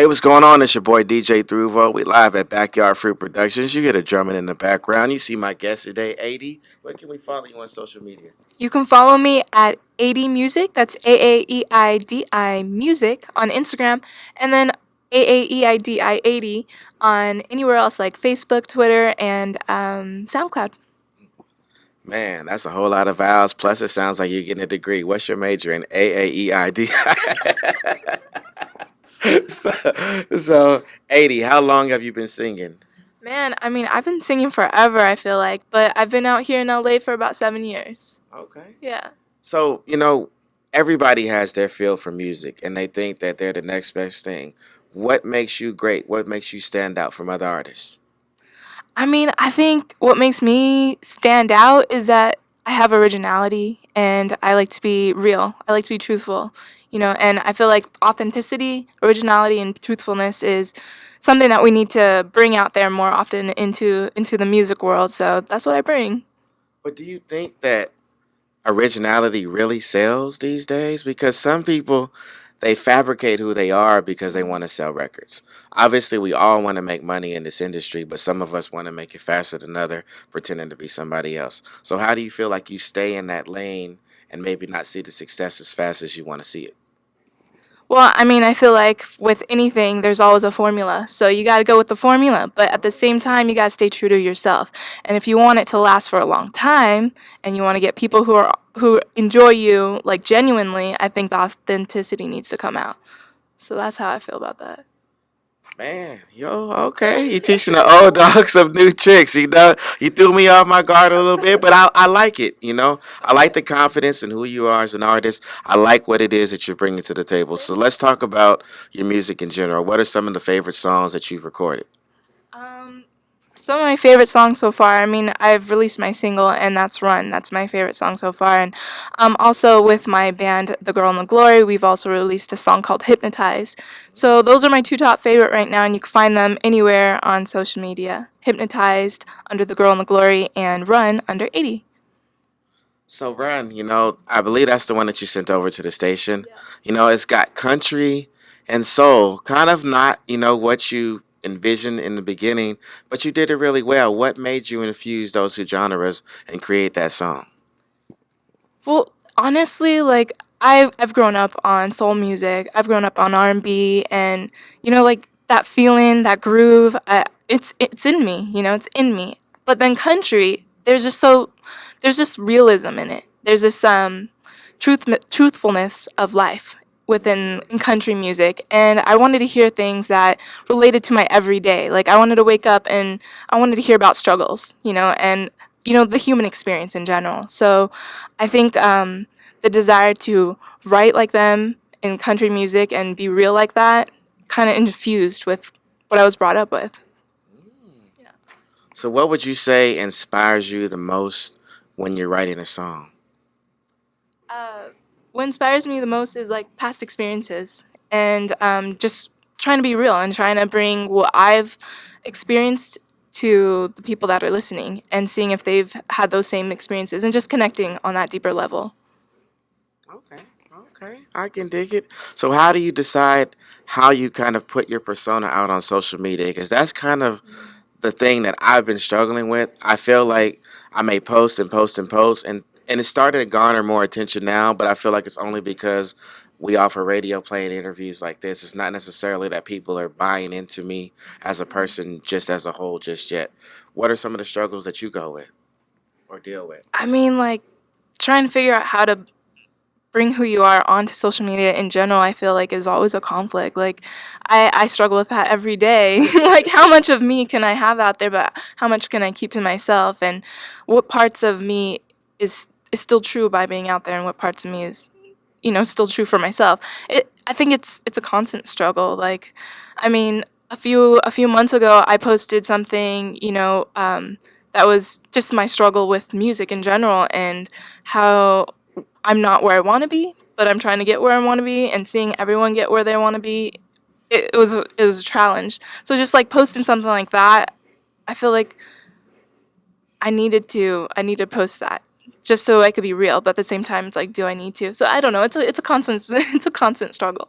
Hey, what's going on? It's your boy DJ Thruvo. We live at Backyard Fruit Productions. You get a drumming in the background. You see my guest today, Aaeidi. Where can we follow you on social media? You can follow me at Aaeidi Music. That's Aaeidi Music on Instagram, and then Aaeidi on anywhere else like Facebook, Twitter, and SoundCloud. Man, that's a whole lot of vowels. Plus, it sounds like you're getting a degree. What's your major in AAEID? so, so, 80, how long have you been singing? Man, I mean, I've been singing forever. I feel like, but I've been out here in LA for about 7 years. Okay. Yeah. So, everybody has their feel for music and they think that they're the next best thing. What makes you great? What makes you stand out from other artists? I mean, I think what makes me stand out is that I have originality and I like to be real. I like to be truthful, and I feel like authenticity, originality, and truthfulness is something that we need to bring out there more often into the music world. So that's what I bring. But do you think that originality really sells these days? Because some people they fabricate who they are because they want to sell records. Obviously, we all want to make money in this industry, but some of us want to make it faster than other, pretending to be somebody else. So how do you feel like you stay in that lane and maybe not see the success as fast as you want to see it? Well, I mean, I feel like with anything, there's always a formula. So you got to go with the formula, but at the same time, you got to stay true to yourself. And if you want it to last for a long time, and you want to get people who enjoy you like genuinely, I think the authenticity needs to come out. So that's how I feel about that. Man, yo, okay. You teaching the old dogs some new tricks. You threw me off my guard a little bit, but I like it. I like the confidence in who you are as an artist. I like what it is that you're bringing to the table. So let's talk about your music in general. What are some of the favorite songs that you've recorded? Um, Some of my favorite songs so far. I mean, I've released my single, and that's "Run." That's my favorite song so far. And also with my band, The Girl in the Glory, we've also released a song called "Hypnotize." So those are my two top favorite right now, and you can find them anywhere on social media. "Hypnotized" under The Girl in the Glory, and "Run" under 80. So, Run, I believe that's the one that you sent over to the station. It's got country and soul, kind of not, what you envisioned in the beginning, but you did it really well. What made you infuse those two genres and create that song? Well, honestly, like I've grown up on soul music. I've grown up on R&B, and like that feeling, that groove. It's in me. It's in me. But then country, there's just realism in it. There's this truthfulness of life within in country music, and I wanted to hear things that related to my everyday. Like I wanted to wake up and I wanted to hear about struggles, and the human experience in general. So I think the desire to write like them in country music and be real like that kind of infused with what I was brought up with. Yeah. So, what would you say inspires you the most when you're writing a song? Uh, what inspires me the most is like past experiences and just trying to be real and trying to bring what I've experienced to the people that are listening and seeing if they've had those same experiences and just connecting on that deeper level. Okay, okay, I can dig it. So, how do you decide how you kind of put your persona out on social media? Because that's kind of the thing that I've been struggling with. I feel like I may post and post and post, and it's starting to garner more attention now. But I feel like it's only because we offer radio play and interviews like this. It's not necessarily that people are buying into me as a person, just as a whole, just yet. What are some of the struggles that you go with or deal with? I mean, like trying to figure out how to bring who you are onto social media in general, I feel like is always a conflict. Like I struggle with that every day. Like how much of me can I have out there, but how much can I keep to myself, and what parts of me is still true by being out there, and what parts of me is still true for myself. I think it's a constant struggle. Like I mean, a few months ago I posted something, that was just my struggle with music in general and how I'm not where I want to be, but I'm trying to get where I want to be, and seeing everyone get where they want to be. It was a challenge. So just like posting something like that, I feel like I need to post that just so I could be real. But at the same time, it's like, do I need to? So I don't know. It's a constant it's a constant struggle.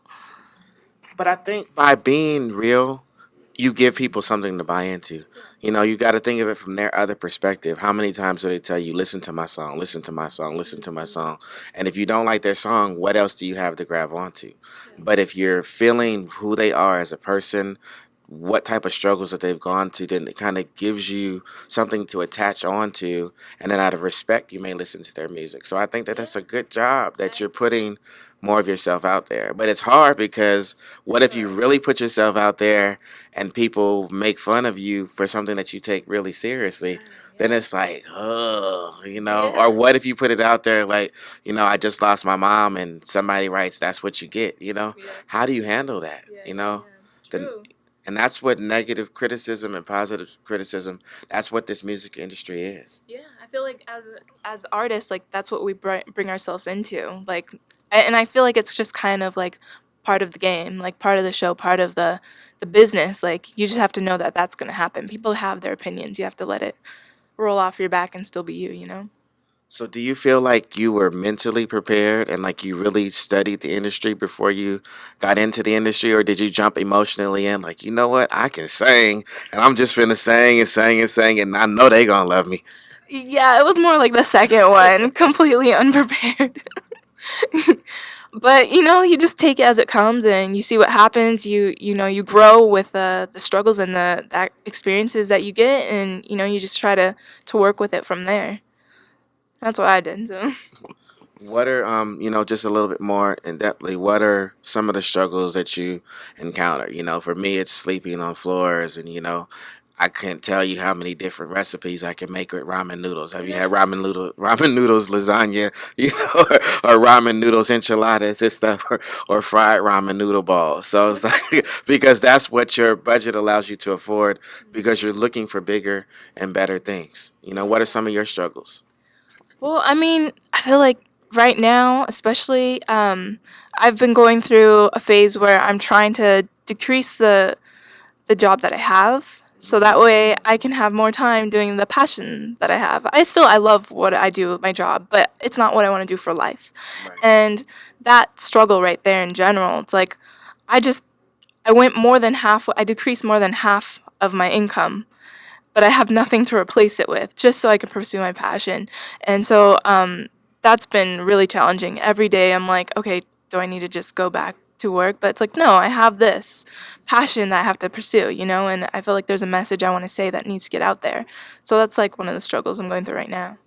But I think by being real, you give people something to buy into. You know, you got to think of it from their other perspective. How many times do they tell you, listen to my song, listen to my song, listen to my song? And if you don't like their song, what else do you have to grab onto? But if you're feeling who they are as a person, what type of struggles that they've gone to, then it kind of gives you something to attach onto. And then out of respect, you may listen to their music. So I think that that's a good job that you're putting more of yourself out there. But it's hard because what if you really put yourself out there and people make fun of you for something that you take really seriously? Then it's like, oh, you know, or what if you put it out there like, you know, I just lost my mom and somebody writes, that's what you get, you know? How do you handle that, you know? Then, and that's what negative criticism and positive criticism, that's what this music industry is. Yeah, I feel like as artists, like that's what we bring ourselves into. Like, and I feel like it's just kind of like part of the game, like part of the show, part of the business. Like you just have to know that that's gonna happen. People have their opinions. You have to let it roll off your back and still be you. You know. So do you feel like you were mentally prepared and like you really studied the industry before you got into the industry, or did you jump emotionally in like, you know what, I can sing and I'm just finna sing and sing and sing and I know they gonna love me. Yeah, it was more like the second one, completely unprepared. But you know, you just take it as it comes, and you see what happens. You know, you grow with the struggles and the experiences that you get, and you know, you just try to work with it from there. That's what I did. So. What are you know, just a little bit more in depthly, what are some of the struggles that you encounter? You know, for me it's sleeping on floors and you know, I can't tell you how many different recipes I can make with ramen noodles. Have you had ramen noodles lasagna, you know, or ramen noodles enchiladas and stuff, or fried ramen noodle balls? So it's like because that's what your budget allows you to afford because you're looking for bigger and better things. You know, what are some of your struggles? Well, I mean, I feel like right now, especially, I've been going through a phase where I'm trying to decrease the job that I have, so that way I can have more time doing the passion that I have. I love what I do with my job, but it's not what I want to do for life. Right. And that struggle right there in general, it's like I just I went more than half. I decreased more than half of my income, but I have nothing to replace it with, just so I can pursue my passion. And so that's been really challenging. Every day I'm like, okay, do I need to just go back to work? But it's like, no, I have this passion that I have to pursue, you know, and I feel like there's a message I want to say that needs to get out there. So that's like one of the struggles I'm going through right now.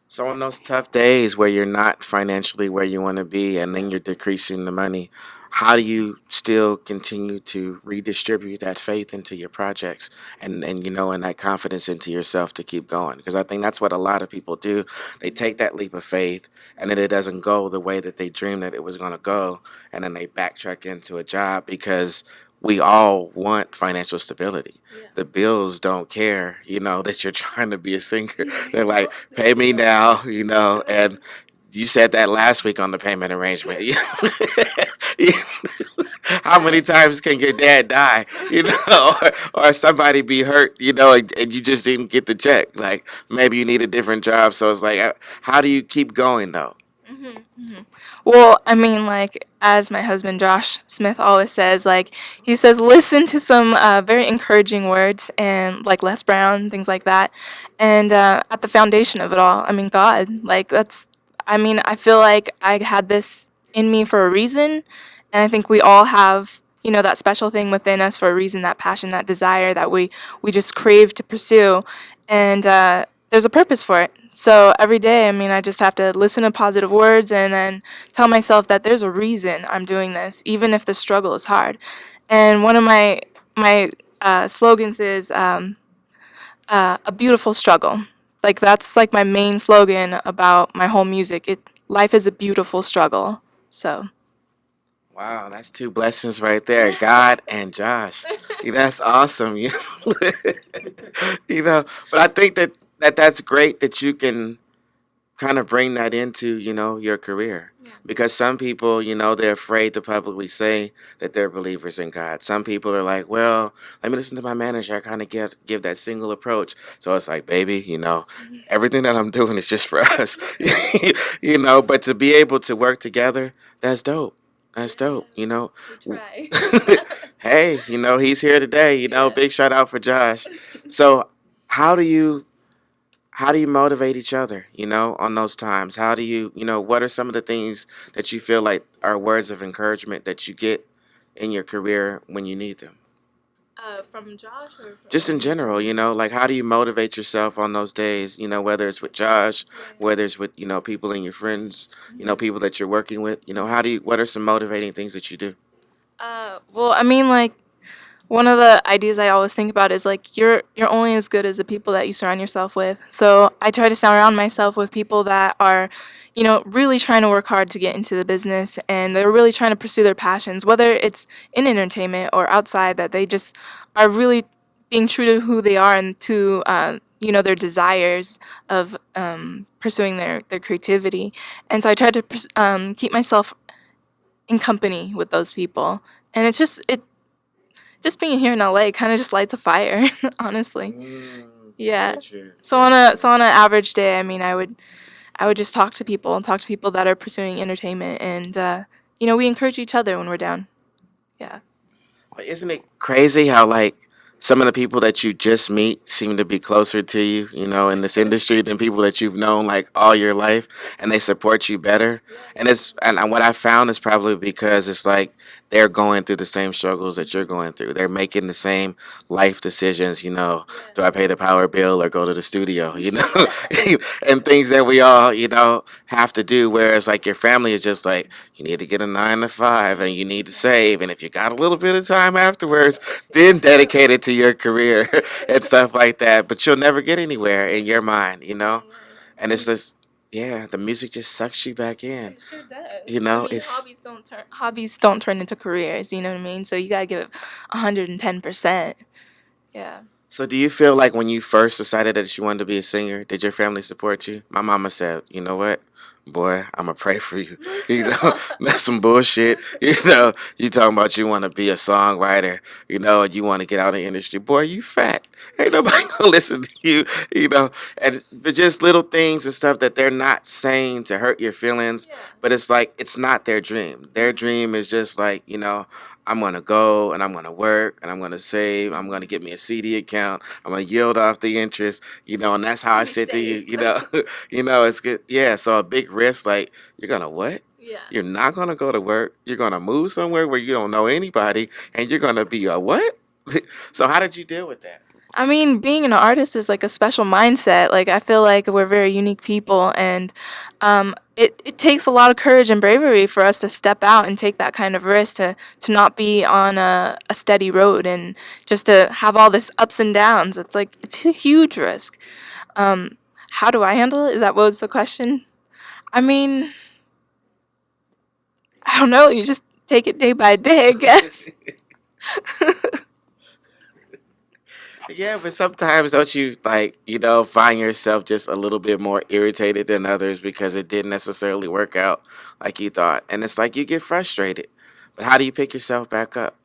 So on those tough days where you're not financially where you want to be and then you're decreasing the money, how do you still continue to redistribute that faith into your projects and you know and that confidence into yourself to keep going? Because I think that's what a lot of people do. They take that leap of faith and then it doesn't go the way that they dreamed that it was going to go and then they backtrack into a job because we all want financial stability. The bills don't care, you know, that you're trying to be a singer. They're like, pay me now, you know, and you said that last week on the payment arrangement. How many times can your dad die, you know, or somebody be hurt, you know, and you just didn't get the check? Like maybe you need a different job. So it's like, how do you keep going though? Well, I mean, like, as my husband Josh Smith always says, like, he says, listen to some very encouraging words and, like, Les Brown, things like that. And at the foundation of it all, I mean, God. Like, I mean, I feel like I had this in me for a reason. And I think we all have, you know, that special thing within us for a reason, that passion, that desire that we just crave to pursue. And there's a purpose for it. So every day, I mean, I just have to listen to positive words and then tell myself that there's a reason I'm doing this, even if the struggle is hard. And one of my slogans is a beautiful struggle. Like that's like my main slogan about my whole music. Life is a beautiful struggle. So. Wow, that's two blessings right there, God and Josh. That's awesome. You know, you know, but I think that's great that you can kind of bring that into, you know, your career. Because some people, you know, they're afraid to publicly say that they're believers in God. Some people are like, well, let me listen to my manager. I kind of give that single approach. So it's like, baby, you know, everything that I'm doing is just for us, you know, but to be able to work together, that's dope. That's dope. We try. Hey, he's here today. Yeah. Big shout out for Josh. So, how do you motivate each other? On those times, how do what are some of the things that you feel like are words of encouragement that you get in your career when you need them? From Josh Just in general, like how do you motivate yourself on those days? Whether it's with Josh, whether it's with people in your friends, people that you're working with. What are some motivating things that you do? Well, I mean, like, one of the ideas I always think about is like you're only as good as the people that you surround yourself with. So I try to surround myself with people that are, really trying to work hard to get into the business and they're really trying to pursue their passions, whether it's in entertainment or outside, that they just are really being true to who they are and to their desires of pursuing their creativity. And so I try to keep myself in company with those people. And just being here in LA kind of just lights a fire, honestly. Yeah. So on an average day, I mean, I would just talk to people that are pursuing entertainment, and we encourage each other when we're down. Yeah. Well, isn't it crazy how like some of the people that you just meet seem to be closer to you, in this industry than people that you've known like all your life, and they support you better. And what I found is probably because it's like they're going through the same struggles that you're going through. They're making the same life decisions. Do I pay the power bill or go to the studio? And things that we all have to do. Whereas like your family is just like you need to get a 9 to 5 and you need to save, and if you got a little bit of time afterwards, then dedicate it to your career and stuff like that. But you'll never get anywhere in your mind. And it's just, yeah, the music just sucks you back in. It sure does. It's Hobbies don't turn into careers. You know what I mean? So you gotta give it 110%. Yeah. So do you feel like when you first decided that you wanted to be a singer, did your family support you? My mama said, you know what? Boy, I'ma pray for you. That's some bullshit. You talking about you want to be a songwriter, and you want to get out of the industry. Boy, you fat. Ain't nobody gonna listen to you, but just little things and stuff that they're not saying to hurt your feelings, Yeah. but it's like it's not their dream. Their dream is just like, I'm gonna go and I'm gonna work and I'm gonna save. I'm gonna get me a CD account. I'm gonna yield off the interest, and that's how I Be said to you, safe. it's good. Yeah, so a big risk, like you're gonna what? Yeah. You're not gonna go to work. You're gonna move somewhere where you don't know anybody, and you're gonna be a what? So how did you deal with that? I mean, being an artist is like a special mindset. Like, I feel like we're very unique people, and it takes a lot of courage and bravery for us to step out and take that kind of risk to not be on a steady road and just to have all this ups and downs. It's like it's a huge risk. Um, how do I handle it? Is that what was the question? I mean, I don't know. You just take it day by day, I guess. Yeah, but sometimes don't you like, find yourself just a little bit more irritated than others because it didn't necessarily work out like you thought. And it's like you get frustrated. But how do you pick yourself back up?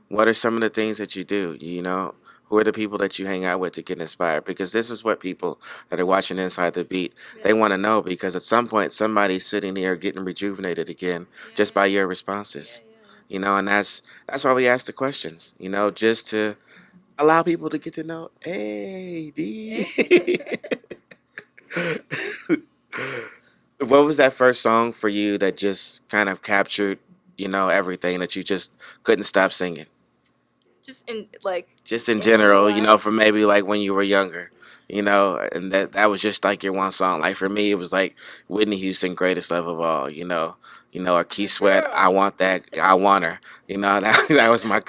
What are some of the things that you do? Who are the people that you hang out with to get inspired? Because this is what people that are watching Inside the Beat, they want to know because at some point somebody's sitting there getting rejuvenated again just by your responses. And that's why we ask the questions, just to allow people to get to know Aaeidi. What was that first song for you that just kind of captured, everything that you just couldn't stop singing? Just in general, from maybe like when you were younger, and that was just like your one song. Like for me, it was like Whitney Houston, Greatest Love of All, or Key Sweat, I Want That, I Want Her, that was my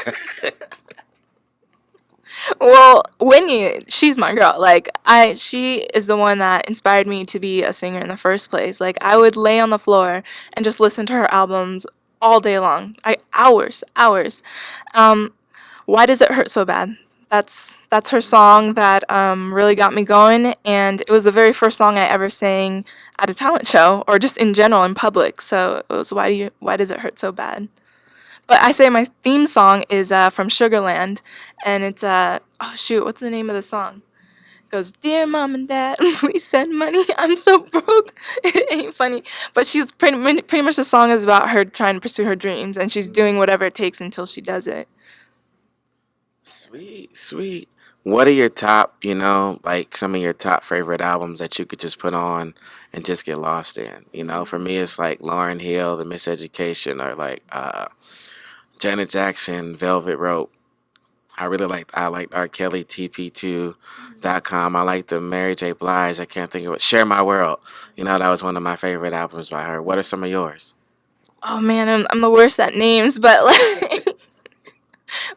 Well, Whitney, she's my girl. Like, she is the one that inspired me to be a singer in the first place. Like, I would lay on the floor and just listen to her albums all day long. Hours. Um, Why Does It Hurt So Bad? That's her song that really got me going, and it was the very first song I ever sang at a talent show or just in general in public. So it was Why Does It Hurt So Bad? But I say my theme song is from Sugarland, and it's oh shoot, what's the name of the song? goes, "Dear mom and dad, please send money. I'm so broke." It ain't funny, but she's pretty much the song is about her trying to pursue her dreams, and she's doing whatever it takes until she does it. Sweet, sweet. What are your top, like some of your top favorite albums that you could just put on and just get lost in? For me, it's like Lauryn Hill, The Miseducation, or like Janet Jackson, Velvet Rope. I like R. Kelly, TP2.com. I like the Mary J. Blige. I can't think of it. Share My World. That was one of my favorite albums by her. What are some of yours? Oh man, I'm the worst at names, but like,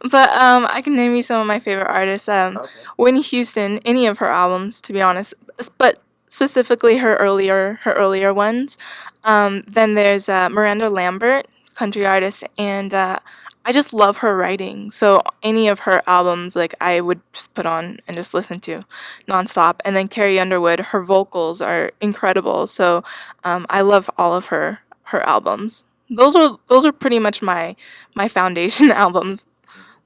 but I can name you some of my favorite artists. Okay. Whitney Houston, any of her albums, to be honest, but specifically her earlier ones. Then there's Miranda Lambert, country artist, and I just love her writing. So any of her albums, like I would just put on and just listen to nonstop. And then Carrie Underwood, her vocals are incredible. So I love all of her albums. Those are pretty much my foundation albums.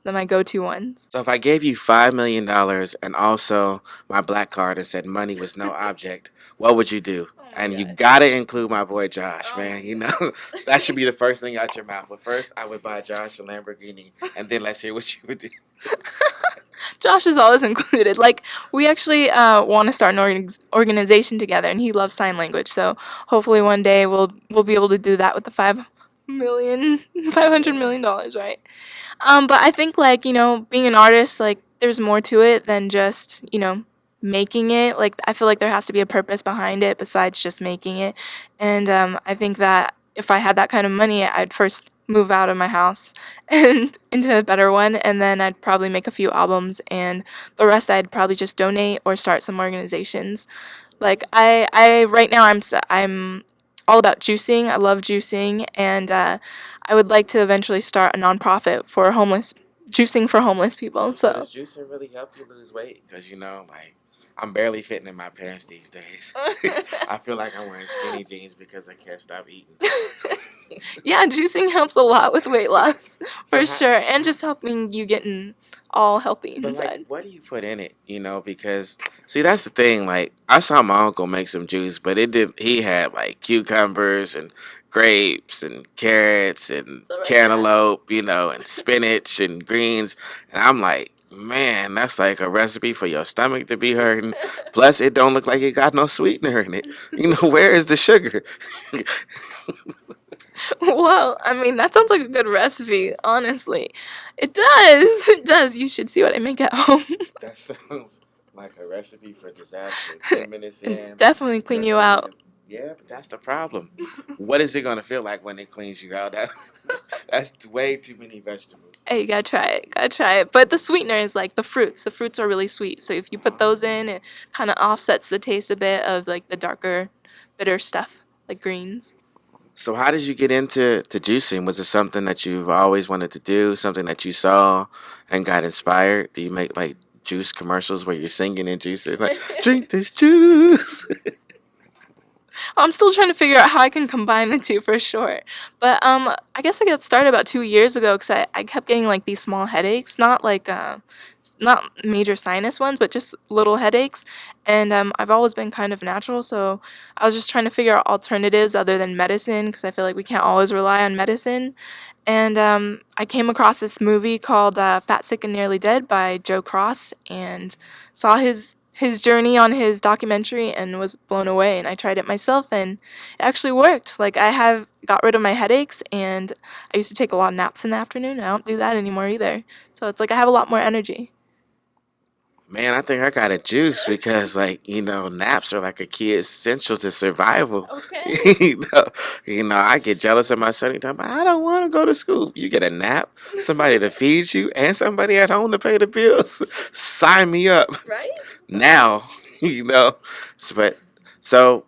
They're my go-to ones. So if I gave you $5 million and also my black card and said money was no object, what would you do? Oh my And you gosh. gotta include my boy Josh, Oh man. my gosh. That should be the first thing out your mouth. But first, I would buy Josh a Lamborghini, and then let's hear what you would do. Josh is always included. Like we actually want to start an organization together, and he loves sign language. So hopefully one day we'll be able to do that with the $500 million, right? But I think like being an artist, like there's more to it than just making it. Like I feel like there has to be a purpose behind it besides just making it. And I think that if I had that kind of money, I'd first move out of my house and into a better one, and then I'd probably make a few albums, and the rest I'd probably just donate or start some organizations. Like I right now I'm all about juicing. I love juicing, and I would like to eventually start a nonprofit for homeless juicing for homeless people. So So does juicing really help you lose weight? Because like I'm barely fitting in my pants these days. I feel like I'm wearing skinny jeans because I can't stop eating. yeah, juicing helps a lot with weight loss So for how, sure, and how just helping you getting all healthy But like, inside. what do you put in it? Because see, that's the thing. Like, I saw my uncle make some juice, but it did. He had like cucumbers and grapes and carrots and So right now, cantaloupe, and spinach and greens, and I'm like, man, that's like a recipe for your stomach to be hurting. Plus, it don't look like it got no sweetener in it. Where is the sugar? well, I mean that sounds like a good recipe. Honestly, it does. It does. You should see what I make at home. That sounds like a recipe for disaster. 10 minutes in, Definitely clean your you stomach out. is. Yeah, but that's the problem. What is it gonna feel like when it cleans you out? That's way too many vegetables. Hey, you gotta try it. Gotta try it. But the sweetener is like the fruits. The fruits are really sweet. So if you put those in, it kind of offsets the taste a bit of like the darker, bitter stuff, like greens. So how did you get into juicing? Was it something that you've always wanted to do? Something that you saw and got inspired? Do you make like juice commercials where you're singing and juicing like drink this juice? I'm still trying to figure out how I can combine the two for sure. But I guess I got started about 2 years ago because I kept getting like these small headaches, not like not major sinus ones, but just little headaches. And I've always been kind of natural, so I was just trying to figure out alternatives other than medicine because I feel like we can't always rely on medicine. And I came across this movie called Fat, Sick, and Nearly Dead by Joe Cross, and saw his journey on his documentary and was blown away. And I tried it myself, and it actually worked. Like I have got rid of my headaches, and I used to take a lot of naps in the afternoon. And I don't do that anymore either. So it's like I have a lot more energy. Man, I think I got a juice because, like, naps are like a key essential to survival. Okay. you know, I get jealous of my son anytime. I don't want to go to school. You get a nap, somebody to feed you, and somebody at home to pay the bills. Sign me up Right? now. you know. But so,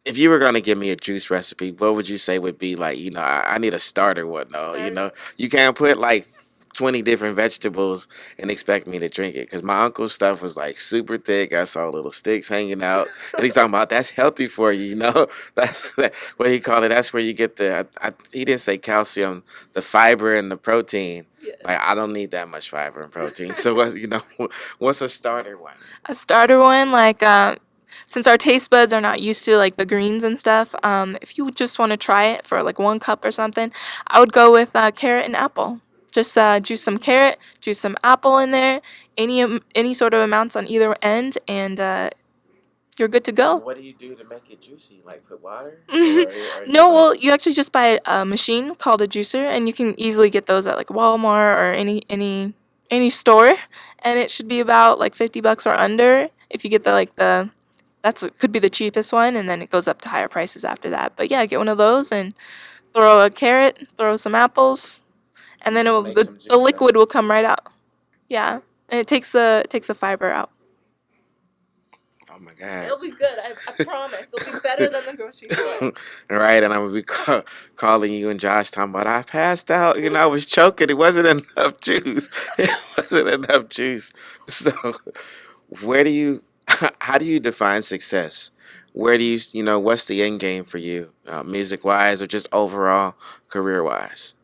if you were gonna give me a juice recipe, what would you say would be like? I need a starter one though. Starter. You can't put like 20 different vegetables and expect me to drink it. Because my uncle's stuff was like super thick. I saw little sticks hanging out. And he's talking about that's healthy for you, you know? That's what he called it. That's where you get he didn't say calcium, the fiber and the protein. Like, I don't need that much fiber and protein. So, what's a starter one? A starter one, like, since our taste buds are not used to like the greens and stuff, if you just want to try it for like 1 cup or something, I would go with carrot and apple. Just juice some carrot, juice some apple in there, any sort of amounts on either end, and you're good to go. What do you do to make it juicy? Like put water? Or is it No, like well, you actually just buy a machine called a juicer, and you can easily get those at like Walmart or any store, and it should be about like $50 or under if you get the could be the cheapest one, and then it goes up to higher prices after that. But yeah, get one of those and throw a carrot, throw some apples, and then just make some the juice out of liquid it? will come right out. Yeah, and it takes the fiber out. Oh my God. It'll be good. I promise. It'll be better than the grocery store. Right, and I'm gonna be calling you and Josh talking about I passed out, I was choking. It wasn't enough juice. It wasn't enough juice. So, where do you, how do you define success? Where do what's the end game for you, music wise or just overall career wise?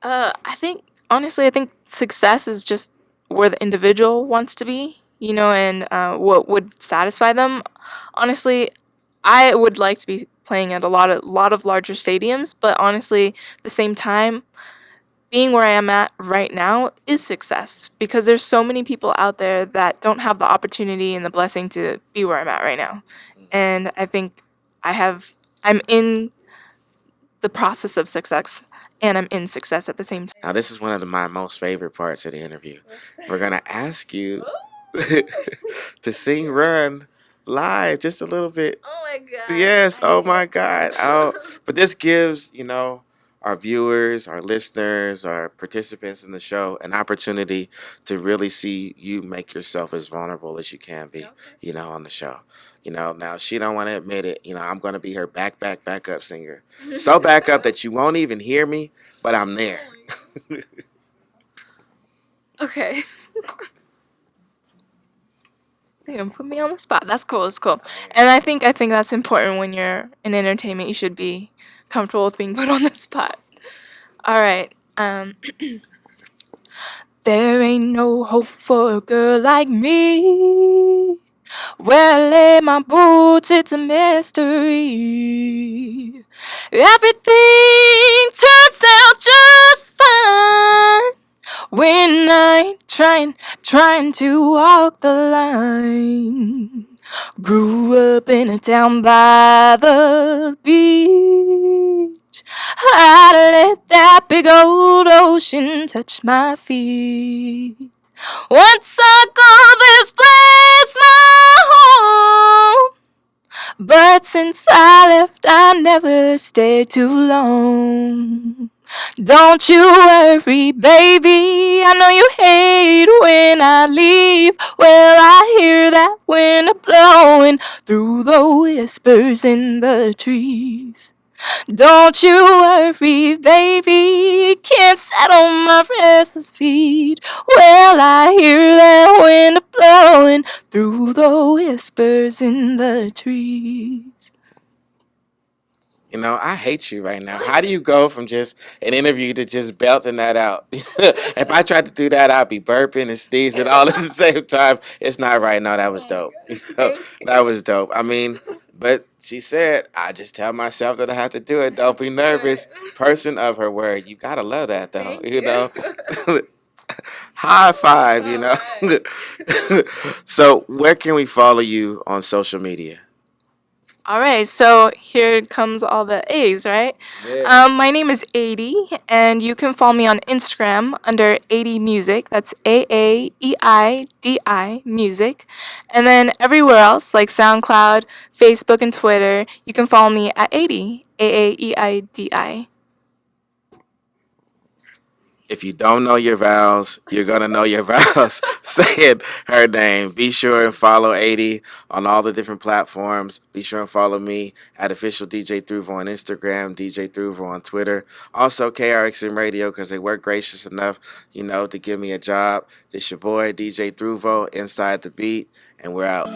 I think honestly, I think success is just where the individual wants to be, and what would satisfy them. Honestly, I would like to be playing at a lot of larger stadiums, but honestly, at the same time, being where I am at right now is success because there's so many people out there that don't have the opportunity and the blessing to be where I'm at right now. And I think I'm in the process of success and I'm in success at the same time. Now, this is one of my most favorite parts of the interview. We're gonna ask you to sing "Run" live just a little bit. Oh my god. Yes. Oh my God. Oh, but this gives our viewers, our listeners, our participants in the show an opportunity to really see you make yourself as vulnerable as you can be. On the show. Now she don't want to admit it. I'm gonna be her backup singer. So back up that you won't even hear me, but I'm there. Okay. They gonna put me on the spot. That's cool. That's cool. And I think that's important when you're in entertainment. You should be comfortable with being put on the spot. All right. There ain't no hope for a girl like me. Where I lay my boots, it's a mystery. Everything turns out just fine when I'm trying to walk the line. Grew up in a town by the beach. I let that big old ocean touch my feet. Once I call this place my home, but since I left, I never stayed too long. Don't you worry, baby, I know you hate when I leave. Well, I hear that wind blowing through the whispers in the trees. Don't you worry, baby, can't settle my restless feet. Well, I hear that wind blowing through the whispers in the trees. I hate you right now. How do you go from just an interview to just belting that out? If I tried to do that, I'd be burping and sneezing all at the same time. It's not right. No, that was dope. That was dope. I mean, but she said, I just tell myself that I have to do it. Don't be nervous. Person of her word. You gotta love that though. High five, So where can we follow you on social media? All right, so here comes all the A's, right? Yeah. My name is Aaeidi, and you can follow me on Instagram under Aaeidi Music. That's Aaeidi Music. And then everywhere else, like SoundCloud, Facebook, and Twitter, you can follow me at Aaeidi, Aaeidi. If you don't know your vowels, you're gonna know your vowels saying her name. Be sure and follow Aaeidi on all the different platforms. Be sure and follow me at official DJ Thruvo on Instagram, DJ Thruvo on Twitter. Also KRXM Radio because they were gracious enough, to give me a job. This your boy DJ Thruvo inside the beat, and we're out.